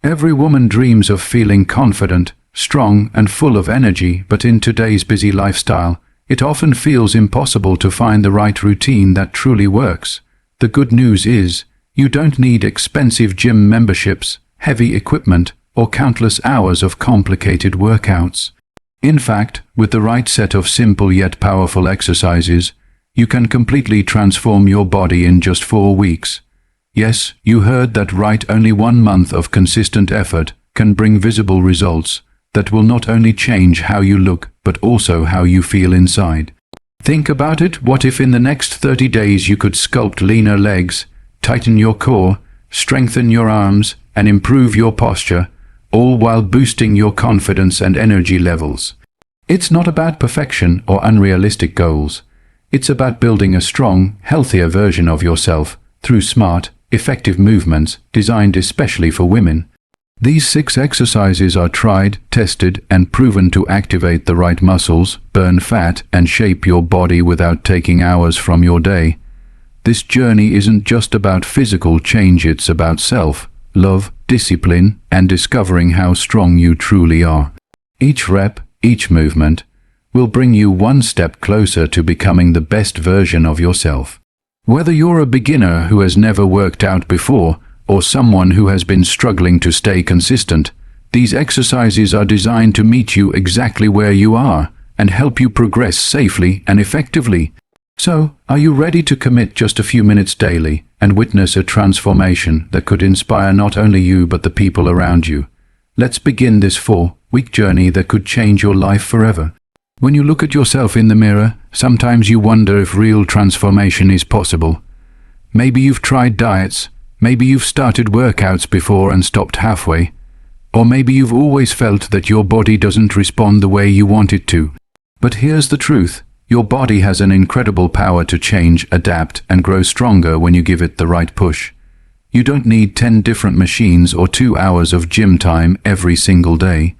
Every woman dreams of feeling confident, strong, and full of energy, but in today's busy lifestyle, it often feels impossible to find the right routine that truly works. The good news is, you don't need expensive gym memberships, heavy equipment, or countless hours of complicated workouts. In fact, with the right set of simple yet powerful exercises, you can completely transform your body in just 4 weeks. Yes, you heard that right, only 1 month of consistent effort can bring visible results that will not only change how you look, but also how you feel inside. Think about it. What if in the next 30 days you could sculpt leaner legs, tighten your core, strengthen your arms, and improve your posture, all while boosting your confidence and energy levels? It's not about perfection or unrealistic goals. It's about building a strong, healthier version of yourself through smart, effective movements designed especially for women. These 6 exercises are tried, tested, and proven to activate the right muscles, burn fat, and shape your body without taking hours from your day. This journey isn't just about physical change, it's about self-love, discipline, and discovering how strong you truly are. Each rep, each movement, will bring you one step closer to becoming the best version of yourself. Whether you're a beginner who has never worked out before, or someone who has been struggling to stay consistent, these exercises are designed to meet you exactly where you are and help you progress safely and effectively. So, are you ready to commit just a few minutes daily and witness a transformation that could inspire not only you but the people around you? Let's begin this 4-week journey that could change your life forever. When you look at yourself in the mirror, sometimes you wonder if real transformation is possible. Maybe you've tried diets, maybe you've started workouts before and stopped halfway, or maybe you've always felt that your body doesn't respond the way you want it to. But here's the truth. Your body has an incredible power to change, adapt, and grow stronger when you give it the right push. You don't need 10 different machines or 2 hours of gym time every single day.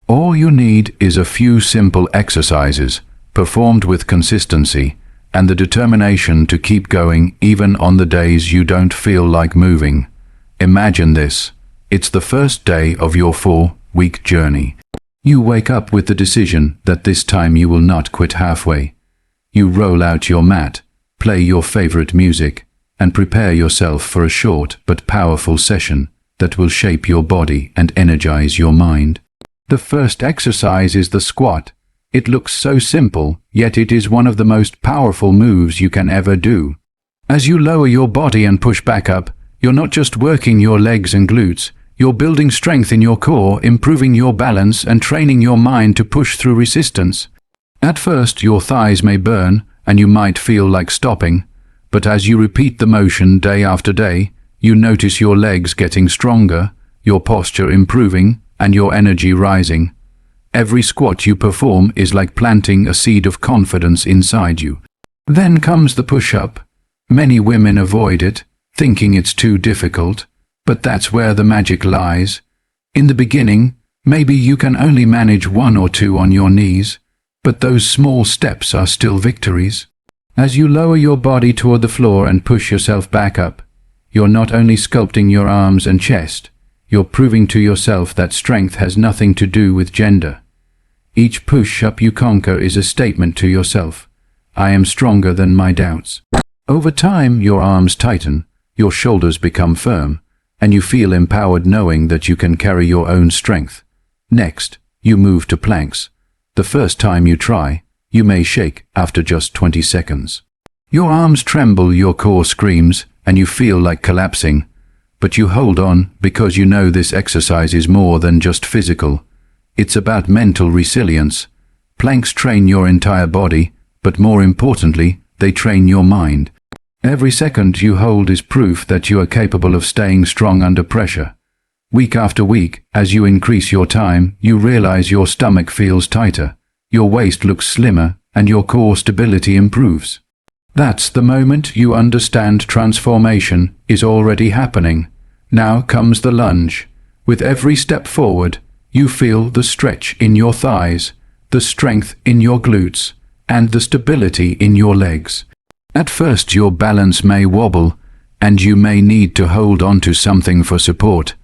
All you need is a few simple exercises, performed with consistency, and the determination to keep going even on the days you don't feel like moving. Imagine this. It's the first day of your 4-week journey. You wake up with the decision that this time you will not quit halfway. You roll out your mat, play your favorite music, and prepare yourself for a short but powerful session that will shape your body and energize your mind. The first exercise is the squat. It looks so simple, yet it is one of the most powerful moves you can ever do. As you lower your body and push back up, you're not just working your legs and glutes, you're building strength in your core, improving your balance, and training your mind to push through resistance. At first, your thighs may burn, and you might feel like stopping, but as you repeat the motion day after day, you notice your legs getting stronger, your posture improving, and your energy rising. Every squat you perform is like planting a seed of confidence inside you. Then comes the push-up. Many women avoid it, thinking it's too difficult, but that's where the magic lies. In the beginning, maybe you can only manage 1 or 2 on your knees, but those small steps are still victories. As you lower your body toward the floor and push yourself back up, you're not only sculpting your arms and chest, you're proving to yourself that strength has nothing to do with gender. Each push-up you conquer is a statement to yourself. I am stronger than my doubts. Over time, your arms tighten, your shoulders become firm, and you feel empowered knowing that you can carry your own strength. Next, you move to planks. The first time you try, you may shake after just 20 seconds. Your arms tremble, your core screams, and you feel like collapsing. But you hold on because you know this exercise is more than just physical. It's about mental resilience. Planks train your entire body, but more importantly, they train your mind. Every second you hold is proof that you are capable of staying strong under pressure. Week after week, as you increase your time, you realize your stomach feels tighter, your waist looks slimmer, and your core stability improves. That's the moment you understand transformation is already happening. Now comes the lunge. With every step forward, you feel the stretch in your thighs, the strength in your glutes, and the stability in your legs. At first your balance may wobble, and you may need to hold on to something for support.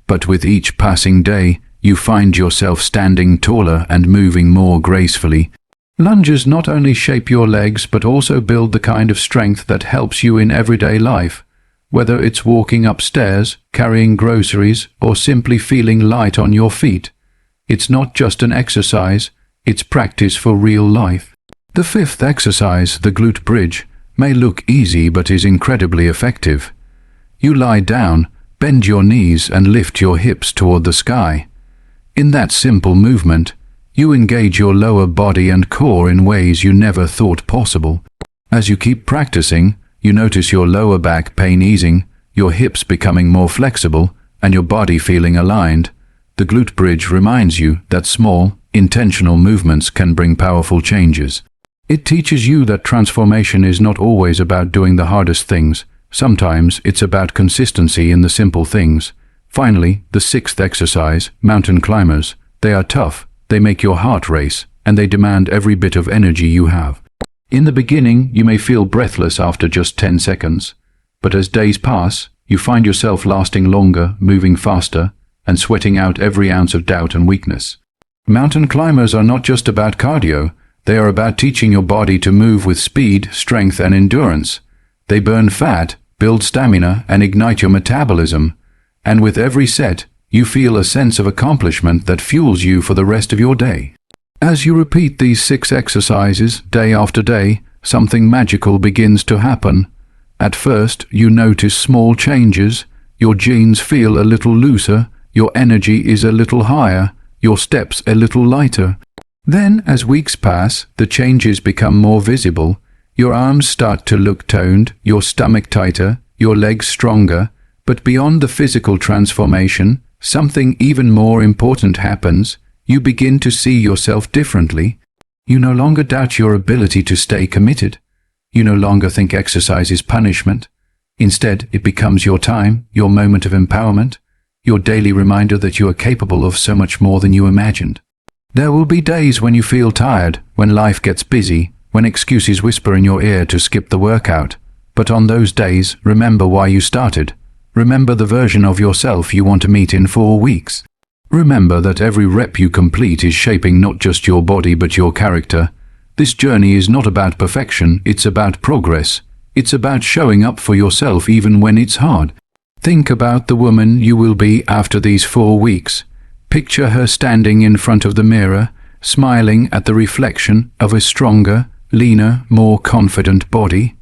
but with each passing day, you find yourself standing taller and moving more gracefully. Lunges not only shape your legs but also build the kind of strength that helps you in everyday life. Whether it's walking upstairs, carrying groceries, or simply feeling light on your feet. It's not just an exercise, it's practice for real life. The fifth exercise, the glute bridge, may look easy but is incredibly effective. You lie down, bend your knees and lift your hips toward the sky. In that simple movement, you engage your lower body and core in ways you never thought possible. As you keep practicing, you notice your lower back pain easing, your hips becoming more flexible, and your body feeling aligned. The glute bridge reminds you that small, intentional movements can bring powerful changes. It teaches you that transformation is not always about doing the hardest things. Sometimes it's about consistency in the simple things. Finally, the sixth exercise, mountain climbers. They are tough, they make your heart race, and they demand every bit of energy you have. In the beginning, you may feel breathless after just 10 seconds, but as days pass, you find yourself lasting longer, moving faster, and sweating out every ounce of doubt and weakness. Mountain climbers are not just about cardio, they are about teaching your body to move with speed, strength, and endurance. They burn fat, build stamina, and ignite your metabolism, and with every set, you feel a sense of accomplishment that fuels you for the rest of your day. As you repeat these 6 exercises day after day, something magical begins to happen. At first, you notice small changes. Your jeans feel a little looser, your energy is a little higher, your steps a little lighter. Then, as weeks pass, the changes become more visible. Your arms start to look toned, your stomach tighter, your legs stronger. But beyond the physical transformation, something even more important happens. You begin to see yourself differently. You no longer doubt your ability to stay committed. You no longer think exercise is punishment. Instead, it becomes your time, your moment of empowerment, your daily reminder that you are capable of so much more than you imagined. There will be days when you feel tired, when life gets busy, when excuses whisper in your ear to skip the workout. But on those days, remember why you started. Remember the version of yourself you want to meet in 4 weeks. Remember that every rep you complete is shaping not just your body but your character. This journey is not about perfection, it's about progress. It's about showing up for yourself even when it's hard. Think about the woman you will be after these 4 weeks. Picture her standing in front of the mirror, smiling at the reflection of a stronger, leaner, more confident body.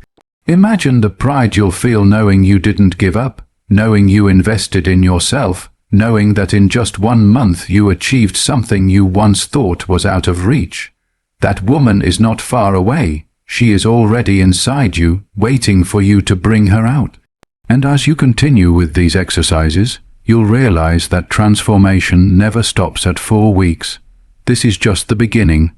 Imagine the pride you'll feel knowing you didn't give up, knowing you invested in yourself, knowing that in just 1 month you achieved something you once thought was out of reach. That woman is not far away. She is already inside you, waiting for you to bring her out. And as you continue with these exercises, you'll realize that transformation never stops at 4 weeks. This is just the beginning.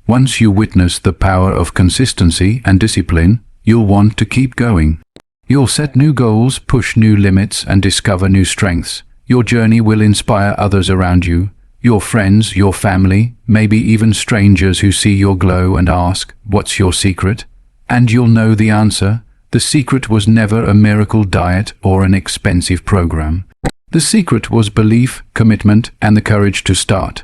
Once you witness the power of consistency and discipline, you'll want to keep going. You'll set new goals, push new limits, and discover new strengths. Your journey will inspire others around you, your friends, your family, maybe even strangers who see your glow and ask, "What's your secret?" And you'll know the answer. The secret was never a miracle diet or an expensive program. The secret was belief, commitment, and the courage to start.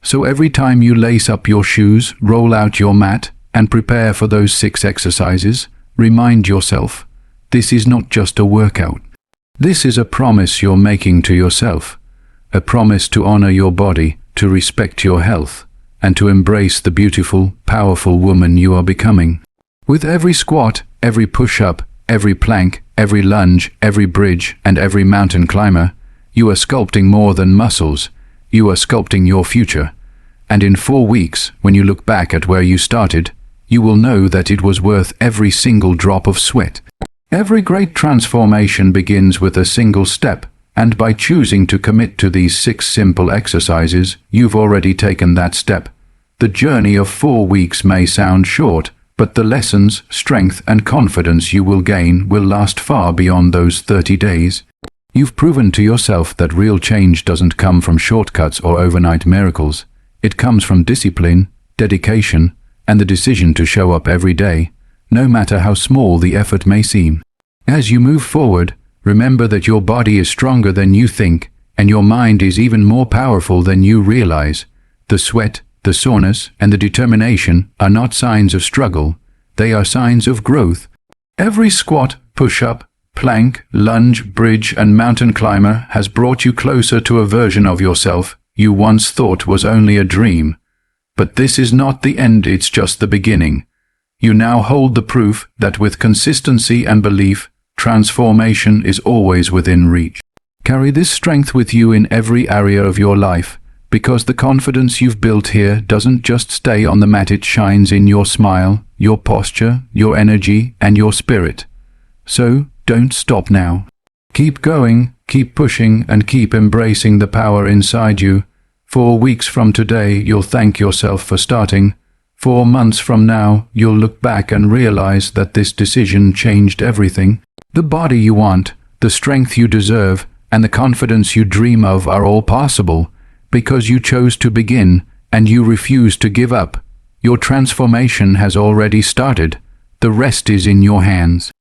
So every time you lace up your shoes, roll out your mat, and prepare for those 6 exercises, remind yourself, this is not just a workout. This is a promise you're making to yourself, a promise to honor your body, to respect your health, and to embrace the beautiful, powerful woman you are becoming. With every squat, every push-up, every plank, every lunge, every bridge, and every mountain climber, you are sculpting more than muscles. You are sculpting your future. And in 4 weeks, when you look back at where you started, you will know that it was worth every single drop of sweat. Every great transformation begins with a single step, and by choosing to commit to these 6 simple exercises, you've already taken that step. The journey of 4 weeks may sound short, but the lessons, strength, and confidence you will gain will last far beyond those 30 days. You've proven to yourself that real change doesn't come from shortcuts or overnight miracles. It comes from discipline, dedication, and the decision to show up every day, no matter how small the effort may seem. As you move forward, remember that your body is stronger than you think, and your mind is even more powerful than you realize. The sweat, the soreness, and the determination are not signs of struggle. They are signs of growth. Every squat, push-up, plank, lunge, bridge, and mountain climber has brought you closer to a version of yourself you once thought was only a dream. But this is not the end, it's just the beginning. You now hold the proof that with consistency and belief, transformation is always within reach. Carry this strength with you in every area of your life, because the confidence you've built here doesn't just stay on the mat, it shines in your smile, your posture, your energy, and your spirit. So, don't stop now. Keep going, keep pushing, and keep embracing the power inside you. 4 weeks from today, you'll thank yourself for starting. 4 months from now, you'll look back and realize that this decision changed everything. The body you want, the strength you deserve, and the confidence you dream of are all possible because you chose to begin and you refuse to give up. Your transformation has already started. The rest is in your hands.